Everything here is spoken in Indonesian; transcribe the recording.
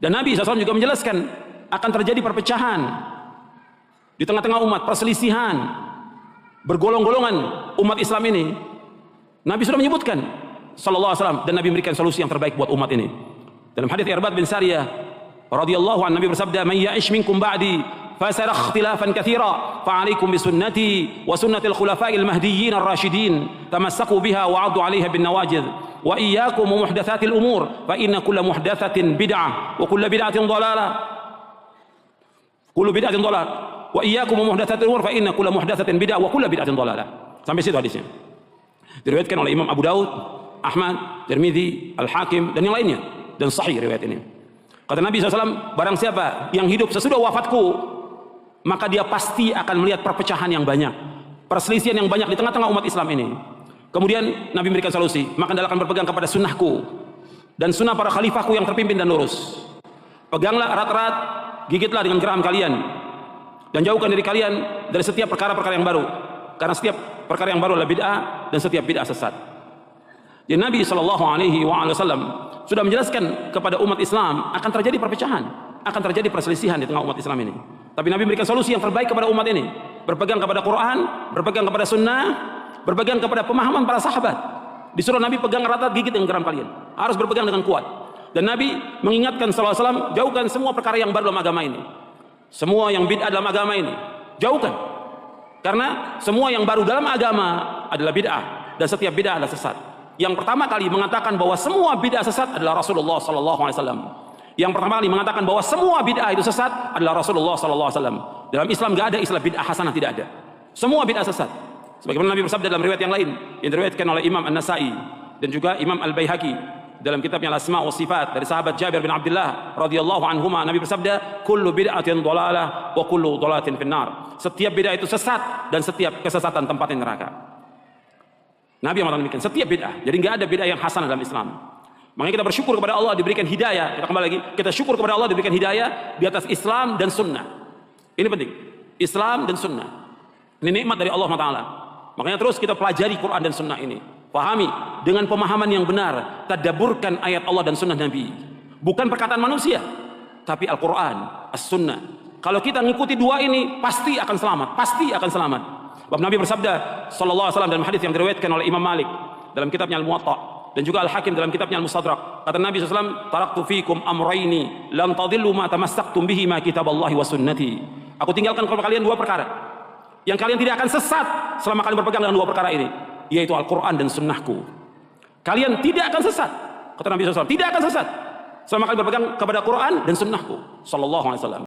Dan Nabi SAW juga menjelaskan akan terjadi perpecahan di tengah-tengah umat, perselisihan, bergolong-golongan umat Islam ini. Nabi sudah menyebutkan sallallahu alaihi wasallam, dan Nabi memberikan solusi yang terbaik buat umat ini. Dalam hadis Irbad bin Sariyah radhiyallahu anhu, Nabi bersabda, "Man ya'ish minkum ba'di fasara ikhtilafan katsira, fa'alaikum bisunnati wa sunnatil khulafa'il mahdiyyin ar-rasyidin, tamassaku biha wa 'addu 'alaiha bin nawajidh, wa iyyakum muhdatsatil umur, fa inna kulla muhdatsatin bid'ah wa kullu bid'atin dhalalah. Kullu bid'atin dhalalah. Wa iyyakum muhdatsatil umur, fa inna kulla muhdatsatin bid'ah wa kullu bid'atin dhalalah." Sampai situ hadisnya. Diriwayatkan oleh Imam Abu Daud, Ahmad, Tirmidzi, Al-Hakim dan yang lainnya, dan sahih riwayat ini. Kata Nabi SAW, barang siapa yang hidup sesudah wafatku, maka dia pasti akan melihat perpecahan yang banyak, perselisihan yang banyak di tengah-tengah umat Islam ini. Kemudian Nabi memberikan solusi, maka anda akan berpegang kepada sunnahku dan sunnah para khalifahku yang terpimpin dan lurus. Peganglah erat-erat, gigitlah dengan geram kalian, dan jauhkan diri kalian dari setiap perkara-perkara yang baru, karena setiap perkara yang baru adalah bid'ah dan setiap bid'ah sesat. Jadi Nabi SAW sudah menjelaskan kepada umat Islam akan terjadi perpecahan, akan terjadi perselisihan di tengah umat Islam ini. Tapi Nabi memberikan solusi yang terbaik kepada umat ini, berpegang kepada Quran, berpegang kepada sunnah, berpegang kepada pemahaman para sahabat. Disuruh Nabi pegang erat-erat, gigit dengan geram kalian, harus berpegang dengan kuat. Dan Nabi mengingatkan SAW, jauhkan semua perkara yang baru dalam agama ini, semua yang bid'ah dalam agama ini, jauhkan. Karena semua yang baru dalam agama adalah bid'ah, dan setiap bid'ah adalah sesat. Yang pertama kali mengatakan bahwa semua bid'ah sesat adalah Rasulullah SAW. Yang pertama kali mengatakan bahwa semua bid'ah itu sesat adalah Rasulullah SAW. Dalam Islam gak ada istilah bid'ah hasanah, tidak ada. Semua bid'ah sesat. Sebagaimana Nabi bersabda dalam riwayat yang lain yang diriwayatkan oleh Imam An-Nasai dan juga Imam Al-Baihaqi dalam kitabnya Al-Asma' wa Sifat dari sahabat Jabir bin Abdullah radhiyallahu anhuma, Nabi bersabda, "Kullu bid'atin dhalalah wa kullu dhalalatin finnar." Setiap bid'ah itu sesat dan setiap kesesatan tempatnya neraka. Nabi yang mengatakan demikian, setiap bid'ah. Jadi enggak ada bid'ah yang hasanah dalam Islam. Makanya kita bersyukur kepada Allah diberikan hidayah. Kita kembali lagi, kita syukur kepada Allah diberikan hidayah di atas Islam dan sunnah. Ini penting. Islam dan sunnah. Ini nikmat dari Allah SWT. Makanya terus kita pelajari Quran dan sunnah ini. Pahami dengan pemahaman yang benar, tadabburkan ayat Allah dan sunnah Nabi. Bukan perkataan manusia, tapi Al-Quran, As-Sunnah. Kalau kita ngikuti dua ini, pasti akan selamat, pasti akan selamat. Sebab Nabi bersabda sallallahu alaihi wasallam dalam hadis yang diriwayatkan oleh Imam Malik dalam kitabnya Al-Muwatta dan juga Al-Hakim dalam kitabnya Al-Mustadrak. Kata Nabi SAW, "Taraktu fikum amraini lam tadillu ma tamassaktum bihi ma kitaballahi wa sunnati." Aku tinggalkan kepada kalian dua perkara yang kalian tidak akan sesat selama kalian berpegang dengan dua perkara ini, yaitu Al-Quran dan sunnahku. Kalian tidak akan sesat, kata Nabi SAW, tidak akan sesat selama kalian berpegang kepada Quran dan sunnahku sallallahu alaihi wasallam.